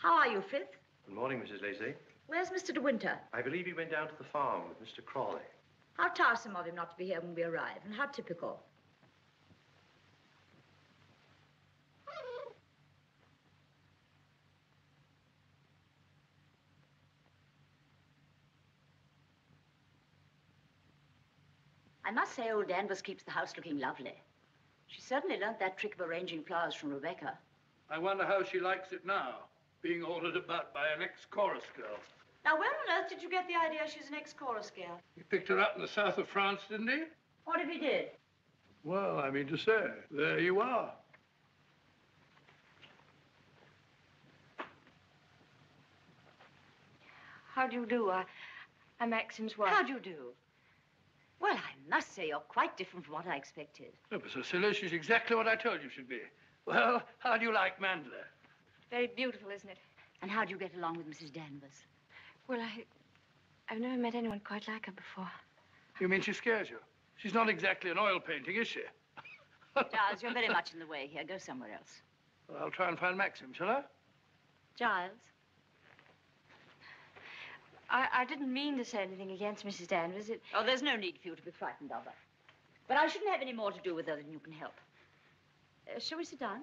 How are you, Frith? Good morning, Mrs. Lacey. Where's Mr. De Winter? I believe he went down to the farm with Mr. Crawley. How tiresome of him not to be here when we arrive, and how typical. I must say old Danvers keeps the house looking lovely. She certainly learnt that trick of arranging flowers from Rebecca. I wonder how she likes it now, being ordered about by an ex-chorus girl. Now, where on earth did you get the idea she's an ex-chorus girl? He picked her up in the south of France, didn't he? What if he did? Well, I mean to say, there you are. How do you do? I'm Maxim's wife. How do you do? Well, I must say you're quite different from what I expected. Oh, but Cecilia, she's exactly what I told you she'd be. Well, how do you like Mandela? Very beautiful, isn't it? And how do you get along with Mrs. Danvers? Well, I've never met anyone quite like her before. You mean she scares you? She's not exactly an oil painting, is she? Giles, you're very much in the way here. Go somewhere else. Well, I'll try and find Maxim, shall I? Giles? I didn't mean to say anything against Mrs. Danvers. Oh, there's no need for you to be frightened of her. But I shouldn't have any more to do with her than you can help. Shall we sit down?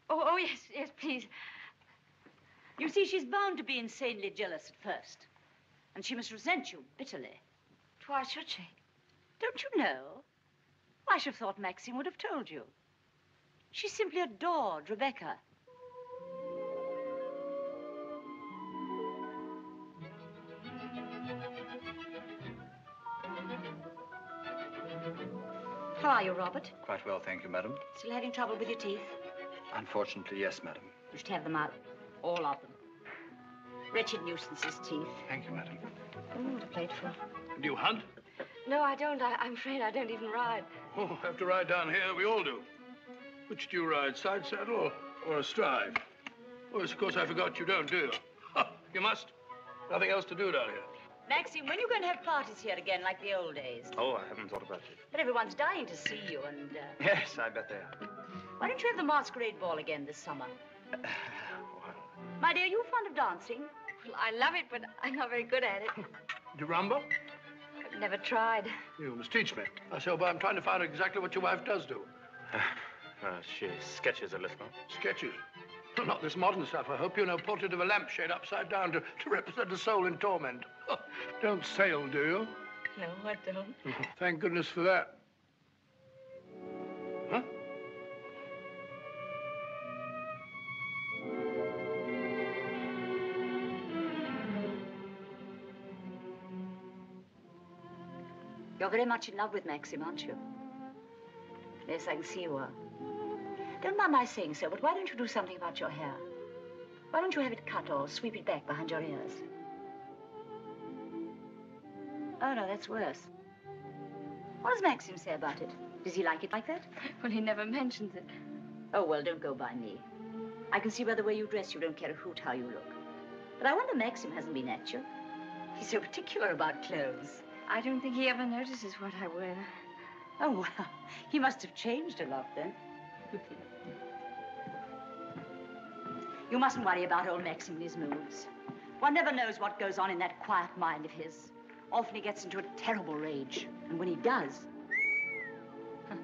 Oh, yes, please. You see, she's bound to be insanely jealous at first. And she must resent you bitterly. Why should she? Don't you know? I should have thought Maxine would have told you. She simply adored Rebecca. How are you, Robert? Quite well, thank you, madam. Still having trouble with your teeth? Unfortunately, yes, madam. You should have them out. All of them. Wretched nuisances, teeth. Thank you, madam. Oh, what a plateful. Do you hunt? No, I don't. I'm afraid I don't even ride. Oh, have to ride down here. We all do. Which do you ride, side saddle or astride? Oh, yes, of course, I forgot you don't, do you? You must. Nothing else to do down here. Maxine, when are you going to have parties here again like the old days? Oh, I haven't thought about it. But everyone's dying to see you, and... Yes, I bet they are. Why don't you have the masquerade ball again this summer? Well... My dear, are you fond of dancing? Well, I love it, but I'm not very good at it. Do you rumble? I've never tried. You must teach me. I say, but I'm trying to find out exactly what your wife does do. She sketches a little. Sketches? Well, not this modern stuff, I hope. You know, portrait of a lampshade upside down to represent a soul in torment. Don't sail, do you? No, I don't. Thank goodness for that. Huh? You're very much in love with Maxim, aren't you? Yes, I can see you are. Don't mind my saying so, but why don't you do something about your hair? Why don't you have it cut or sweep it back behind your ears? Oh, no, that's worse. What does Maxim say about it? Does he like it like that? Well, he never mentions it. Oh, well, don't go by me. I can see by the way you dress you don't care a hoot how you look. But I wonder Maxim hasn't been at you. He's so particular about clothes. I don't think he ever notices what I wear. Oh, well, he must have changed a lot then. You mustn't worry about old Maxim and his moods. One never knows what goes on in that quiet mind of his. Often he gets into a terrible rage. And when he does...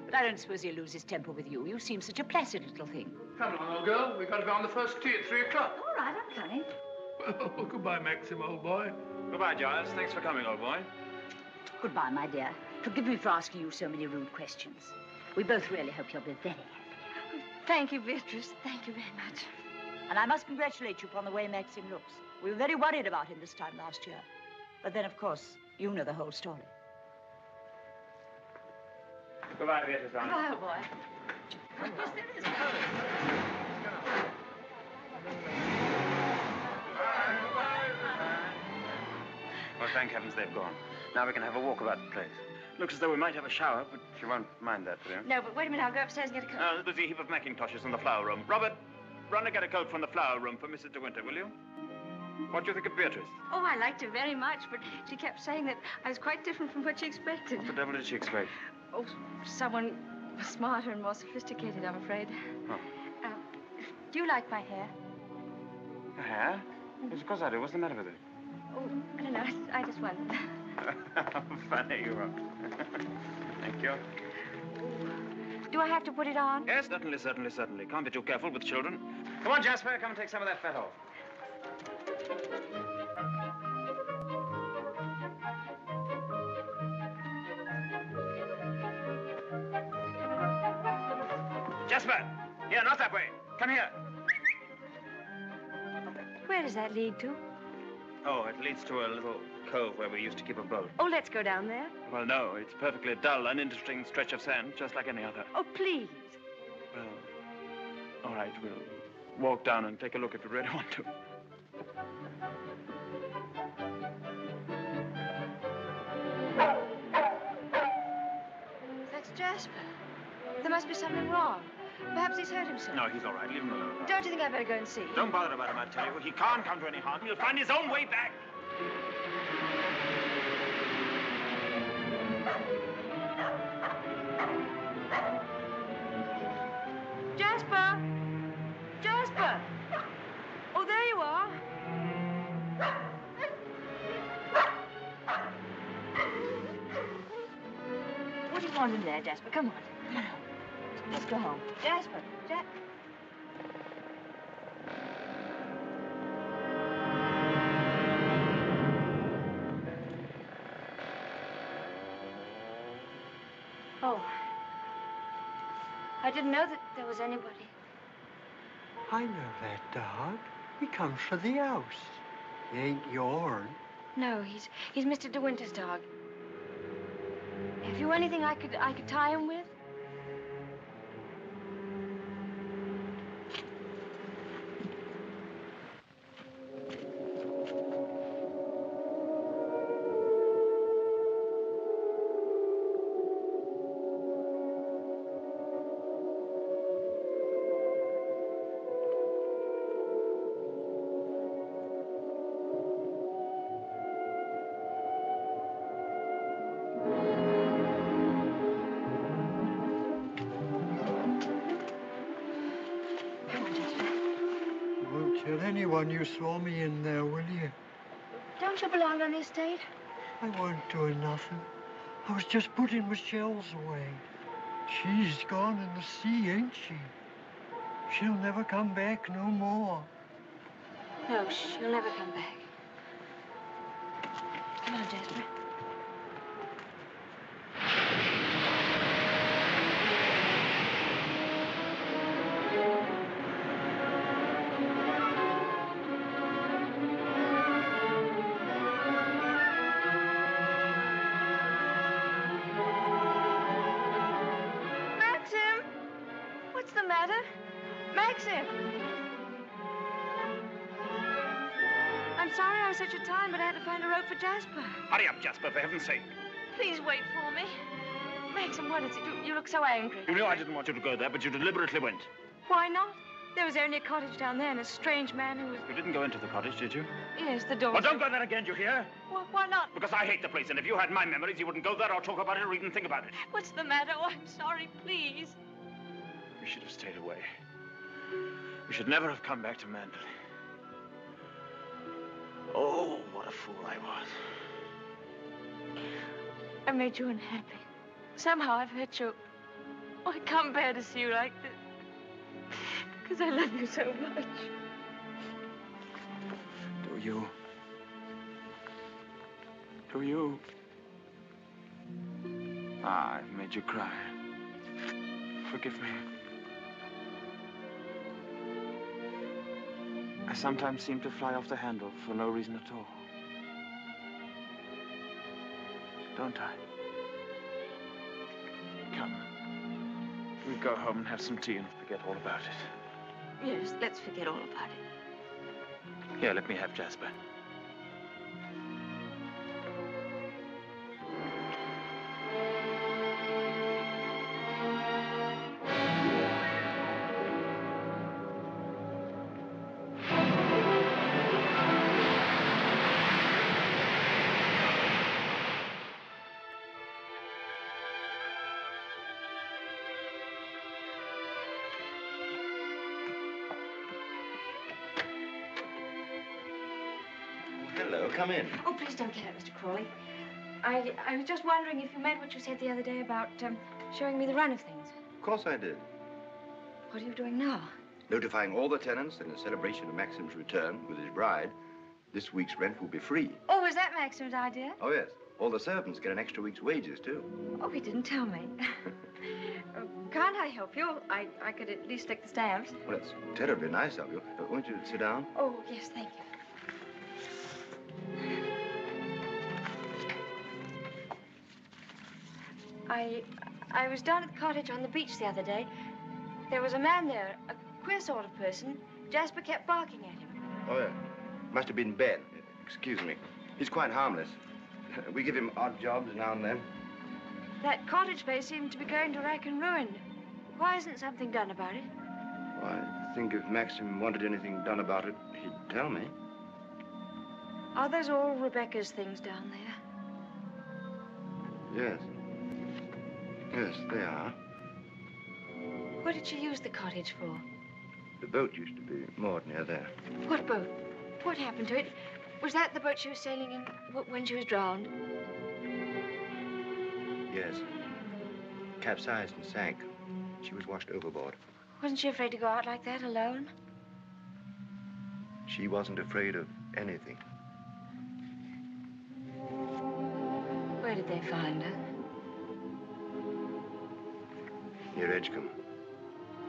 But I don't suppose he'll lose his temper with you. You seem such a placid little thing. Come on, old girl. We've got to go on the first tee at 3 o'clock. All right, I'm coming. Well, goodbye, Maxim, old boy. Goodbye, Giles. Thanks for coming, old boy. Goodbye, my dear. Forgive me for asking you so many rude questions. We both really hope you'll be very happy. Thank you, Beatrice. Thank you very much. And I must congratulate you upon the way Maxim looks. We were very worried about him this time last year. But then, of course, you know the whole story. Goodbye, Beatrice. Goodbye, old boy. Yes, there is. Well, thank heavens they've gone. Now we can have a walk about the place. Looks as though we might have a shower, but you won't mind that, will you? No, but wait a minute. I'll go upstairs and get a coat. There's a heap of mackintoshes in the flower room. Robert, run and get a coat from the flower room for Mrs. De Winter, will you? What do you think of Beatrice? Oh, I liked her very much, but she kept saying that I was quite different from what she expected. What the devil did she expect? Oh, someone smarter and more sophisticated, I'm afraid. Oh. Do you like my hair? Your hair? Yes, of course I do. What's the matter with it? Oh, I don't know. I just wondered. How funny you are. Thank you. Do I have to put it on? Yes, certainly, certainly, certainly. Can't be too careful with children. Come on, Jasper, come and take some of that fat off. Jasper! Here, not that way. Come here. Where does that lead to? Oh, it leads to a little cove where we used to keep a boat. Oh, let's go down there. Well, no, it's a perfectly dull, uninteresting stretch of sand, just like any other. Oh, please. Well, all right, we'll walk down and take a look if you really want to. That's Jasper. There must be something wrong. Perhaps he's hurt himself. No, he's all right. Leave him alone. Don't you think I'd better go and see? Don't bother about him, I tell you. He can't come to any harm. He'll find his own way back. Jasper! Jasper! Oh, there you are. What do you want in there, Jasper? Come on. Come on. Let's go home. Jasper! Oh. I didn't know that there was anybody. I know that dog. He comes for the house. He ain't yourn. No, he's Mr. De Winter's dog. Have you anything I could tie him with? Tell anyone you saw me in there, will you? Don't you belong on the estate? I wasn't doing nothing. I was just putting my shells away. She's gone in the sea, ain't she? She'll never come back no more. No, she'll never come back. Come on, Jasper. Such a time, but I had to find a rope for Jasper. Hurry up, Jasper, for heaven's sake. Please wait for me. Maxim, what is it? You look so angry. You knew I didn't want you to go there, but you deliberately went. Why not? There was only a cottage down there and a strange man who was... You didn't go into the cottage, did you? Yes, the door. Well, don't go there again, do you hear? Why not? Because I hate the place, and if you had my memories, you wouldn't go there or talk about it or even think about it. What's the matter? Oh, I'm sorry, please. We should have stayed away. We should never have come back to Manderley. Oh, what a fool I was. I made you unhappy. Somehow I've hurt you. Oh, I can't bear to see you like this. Because I love you so much. Do you? Do you? Ah, I've made you cry. Forgive me. I sometimes seem to fly off the handle for no reason at all. Don't I? Come. We'll go home and have some tea and forget all about it. Yes, let's forget all about it. Here, let me have Jasper. Hello, come in. Oh, please don't get it, Mr. Crawley. I was just wondering if you meant what you said the other day about showing me the run of things. Of course I did. What are you doing now? Notifying all the tenants that in celebration of Maxim's return with his bride, this week's rent will be free. Oh, was that Maxim's idea? Oh, yes. All the servants get an extra week's wages, too. Oh, he didn't tell me. Can't I help you? I could at least lick the stamps. Well, that's terribly nice of you. Won't you sit down? Oh, yes, thank you. I was down at the cottage on the beach the other day. There was a man there, a queer sort of person. Jasper kept barking at him. Oh, yeah. Must have been Ben. Excuse me. He's quite harmless. We give him odd jobs now and then. That cottage place seemed to be going to rack and ruin. Why isn't something done about it? Well, I think if Maxim wanted anything done about it, he'd tell me. Are those all Rebecca's things down there? Yes. Yes, they are. What did she use the cottage for? The boat used to be moored near there. What boat? What happened to it? Was that the boat she was sailing in when she was drowned? Yes. Capsized and sank. She was washed overboard. Wasn't she afraid to go out like that alone? She wasn't afraid of anything. Where did they find her? Near Edgecombe.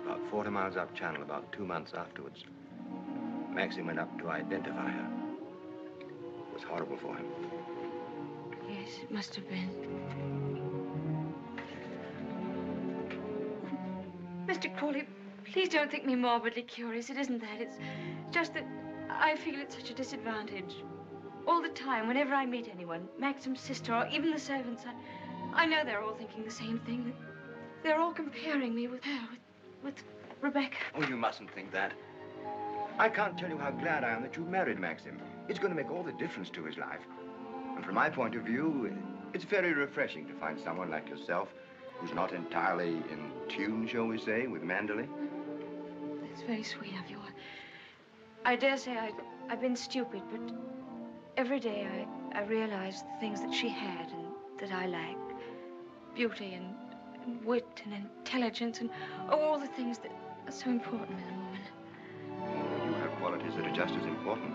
About 40 miles up channel, about 2 months afterwards. Maxim went up to identify her. It was horrible for him. Yes, it must have been. Mr. Crawley, please don't think me morbidly curious. It isn't that. It's just that I feel at such a disadvantage. All the time, whenever I meet anyone, Maxim's sister or even the servants, I know they're all thinking the same thing. They're all comparing me with her, with Rebecca. Oh, you mustn't think that. I can't tell you how glad I am that you married Maxim. It's going to make all the difference to his life. And from my point of view, it's very refreshing to find someone like yourself who's not entirely in tune, shall we say, with Manderley. That's very sweet of you. I dare say I've been stupid, but every day I realize the things that she had and that I lack. Beauty and wit and intelligence and all the things that are so important in a woman. Oh, you have qualities that are just as important.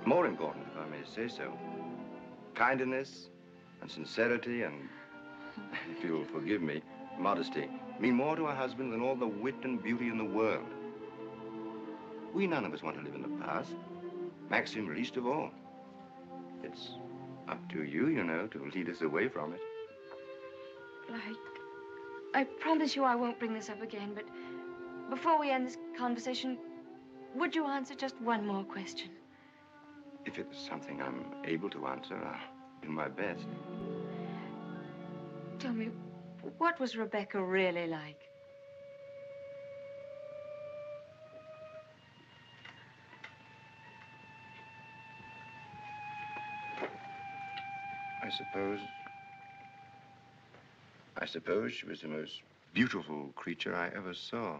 More important, if I may say so. Kindness and sincerity and, if you'll forgive me, modesty mean more to a husband than all the wit and beauty in the world. We none of us want to live in the past. Maxim least of all. It's up to you, you know, to lead us away from it. I promise you I won't bring this up again, but before we end this conversation, would you answer just one more question? If it's something I'm able to answer, I'll do my best. Tell me, what was Rebecca really like? I suppose she was the most beautiful creature I ever saw.